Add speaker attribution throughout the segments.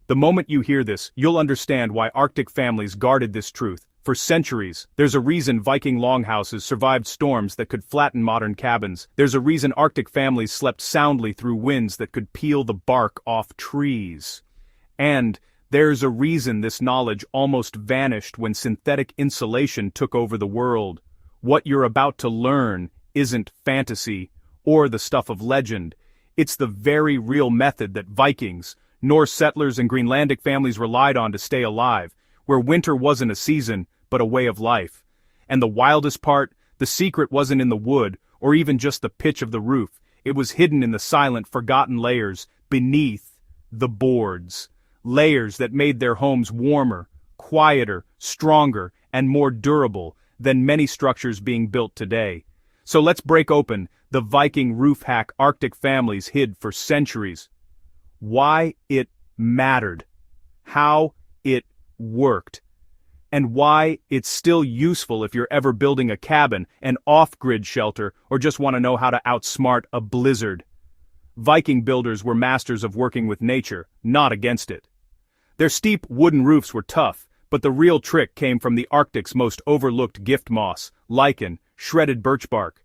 Speaker 1: The moment you hear this, you'll understand why Arctic families guarded this truth. For centuries, there's a reason Viking longhouses survived storms that could flatten modern cabins. There's a reason Arctic families slept soundly through winds that could peel the bark off trees. And there's a reason this knowledge almost vanished when synthetic insulation took over the world. What you're about to learn isn't fantasy or the stuff of legend. It's the very real method that Vikings, Norse settlers and Greenlandic families relied on to stay alive, where winter wasn't a season, but a way of life. And the wildest part, the secret wasn't in the wood, or even just the pitch of the roof. It was hidden in the silent, forgotten layers beneath the boards. Layers that made their homes warmer, quieter, stronger, and more durable than many structures being built today. So let's break open the Viking roof hack Arctic families hid for centuries. Why it mattered, how it worked, and why it's still useful if you're ever building a cabin, an off-grid shelter, or just want to know how to outsmart a blizzard. Viking builders were masters of working with nature, not against it. Their steep wooden roofs were tough, but the real trick came from the Arctic's most overlooked gift moss, lichen, shredded birch bark.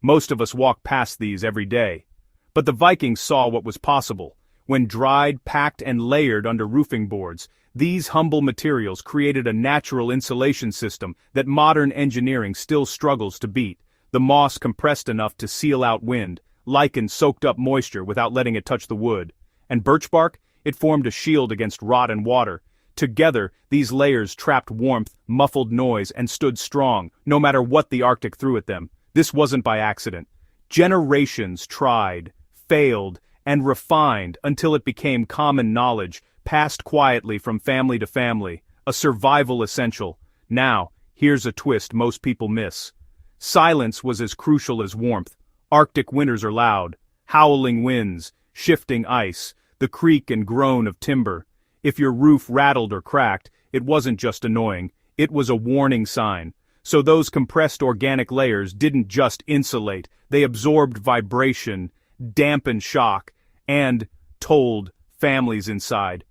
Speaker 1: Most of us walk past these every day. But the Vikings saw what was possible. When dried, packed, and layered under roofing boards, these humble materials created a natural insulation system that modern engineering still struggles to beat. The moss compressed enough to seal out wind, lichen soaked up moisture without letting it touch the wood, and birch bark, it formed a shield against rot and water. Together, these layers trapped warmth, muffled noise, and stood strong, no matter what the Arctic threw at them. This wasn't by accident. Generations tried, failed, and refined until it became common knowledge, passed quietly from family to family, a survival essential. Now, here's a twist most people miss. Silence was as crucial as warmth. Arctic winters are loud, howling winds, shifting ice, the creak and groan of timber. If your roof rattled or cracked, it wasn't just annoying, it was a warning sign. So those compressed organic layers didn't just insulate, they absorbed vibration, dampened shock, and told families inside,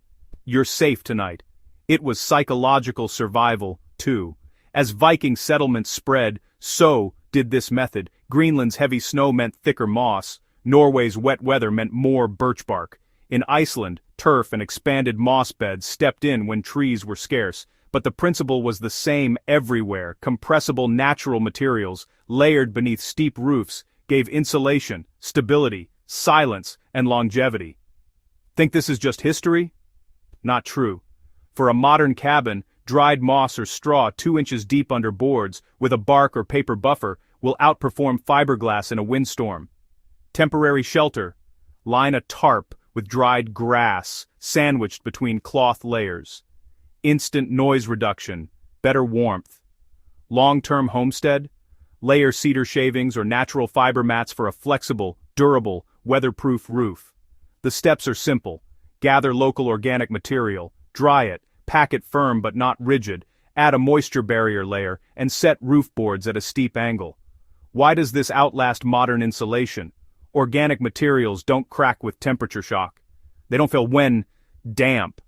Speaker 1: "You're safe tonight." It was psychological survival, too. As Viking settlements spread, so did this method. Greenland's heavy snow meant thicker moss. Norway's wet weather meant more birch bark. In Iceland, turf and expanded moss beds stepped in when trees were scarce. But the principle was the same everywhere. Compressible natural materials, layered beneath steep roofs, gave insulation, stability, silence, and longevity. Think this is just history? Not true. For a modern cabin, dried moss or straw 2 inches deep under boards, with a bark or paper buffer, will outperform fiberglass in a windstorm. Temporary shelter. Line a tarp with dried grass, sandwiched between cloth layers. Instant noise reduction, better warmth. Long-term homestead, layer cedar shavings or natural fiber mats for a flexible, durable, weatherproof roof. The steps are simple. Gather local organic material, dry it, pack it firm but not rigid, add a moisture barrier layer, and set roof boards at a steep angle. Why does this outlast modern insulation? Organic materials don't crack with temperature shock. They don't feel when damp.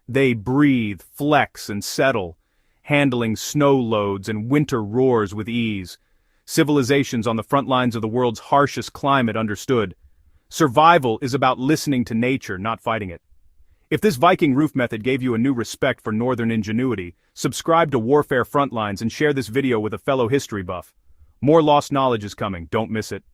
Speaker 1: They breathe, flex, and settle, handling snow loads and winter roars with ease. Civilizations on the front lines of the world's harshest climate understood. Survival is about listening to nature, not fighting it. If this Viking roof method gave you a new respect for northern ingenuity, subscribe to Warfare Frontlines and share this video with a fellow history buff. More lost knowledge is coming, don't miss it.